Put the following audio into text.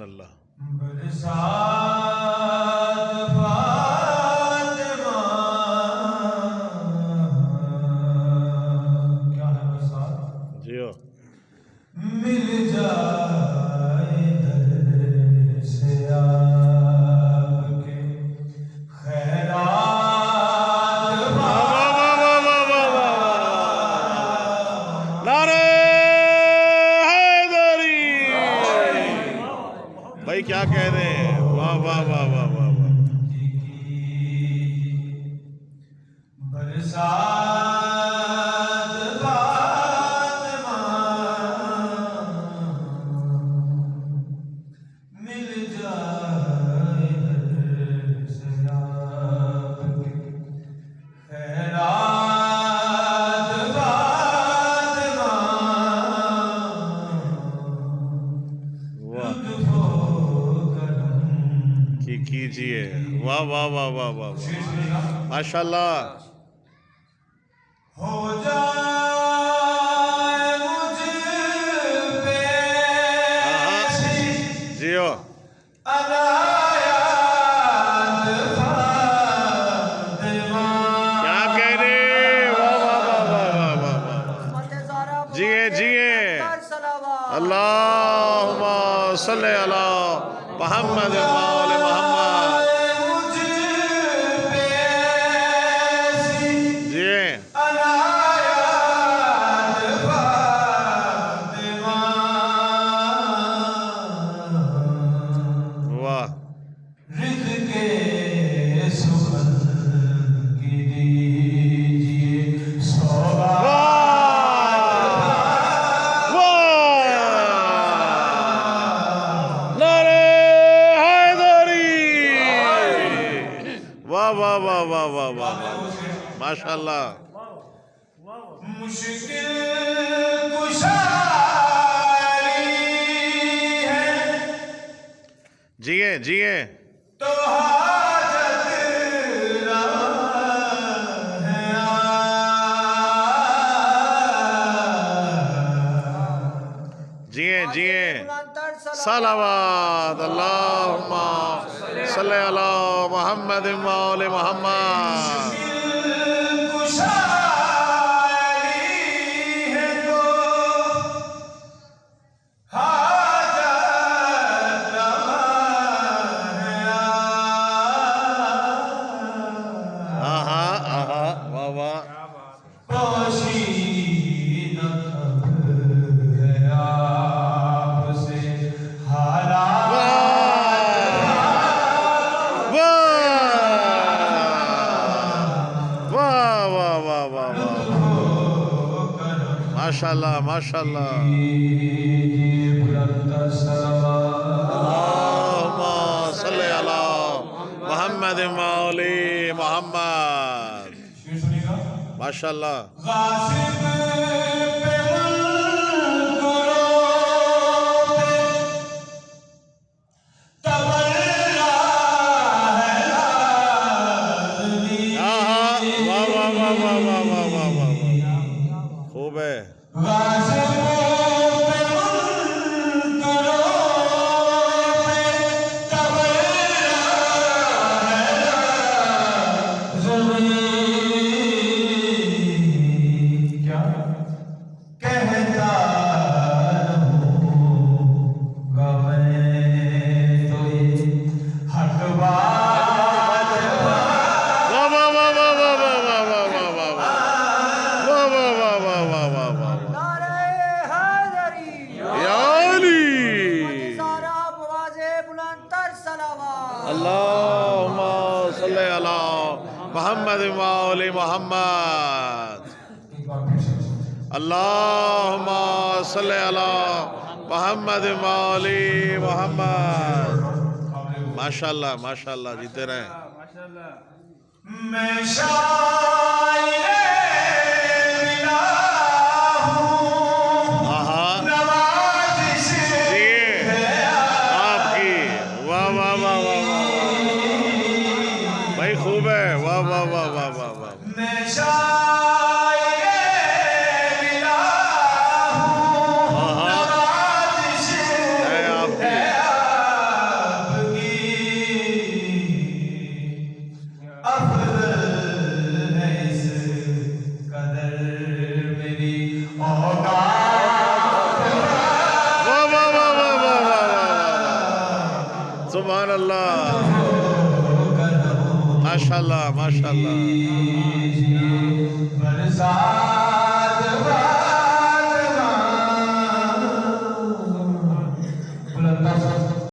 अल्लाह। क्या है बरसात? जियो मिल जाए दर से आपके खैरात नारे हैदरी। भाई क्या कह रहे हैं, वाह वाह वाह वाह वाह वाह। बरसात फातिमा मिल जाए दर से आपके खैरात फातिमा वाह लुत्फो करम की कीजिए, वाह वाह वाह वाह वाह वाह, माशाल्लाह। हो जाए मुझ पे जियो अनायात फातिमा क्या कह रहे, वाह वाह वाह वाह वाह वाह वाह। जिए जिए, अल्लाहुम्मा सल्ले अला मुहम्मद व आले मुहम्मद। मुझ पे जिए अनायात फातिमा वाह रिज़्क़े सुखन की दीजिए सौगात नारे हैदरी, वाह वाह वाह वाह वाह वाह, माशाल्लाह। मुश्किल कुशारी है जिए जिए तो हाजत है जिए जिए, सलावत अल्लाहुम्मा सल्ले अला मुहम्मद व आले मुहम्मद। कुशारी है तो हाजत है आहा आहा, वाह वाह, पोशीदा है आपसे हालात वाह वाह वाह वाह वाह, माशाल्लाह माशाल्लाह। अल्लाहुम्मा सल्ले अला मुहम्मद व आले मुहम्मद, माशाल्लाह। गासिब पे मुनकरों पे तबर्रा है लाज़मी। आहा, वाह वाह वाह वाह वाह वाह वाह वाह, खूब है। गासिब पे मुनकरों पे तबर्रा है लाज़मी। क्या कहता रहूँगा मैं तो ये हक बात वाह वाह वाह वाह वाह वाह वाह वाह वाह वाह वाह, वाह वाह वाह वाह वाह वाह वाह, नारे हैदरी, या अली। सारा आवाज़े बुलंदतर सलावत। अल्लाहुम्मा सल्ले अला मुहम्मद व आले मुहम्मद। एक बार फिर से अल्लाहुम्मा सल्ले अला मुहम्मद व आले मुहम्मद। माशाल्लाह माशाल्लाह, जीते रहें। मैं शायरे मिला हूँ आहा, नवाज़िश जिए आपकी, वाह वाह वाह वाह वाह, भाई खूब है, वाह वाह वाह वाह वाह वाह। मैं शायरे मिला हूँ आहा, नवाज़िश है आपकी, सुभान अल्लाह माशाल्लाह माशाल्लाह बरसात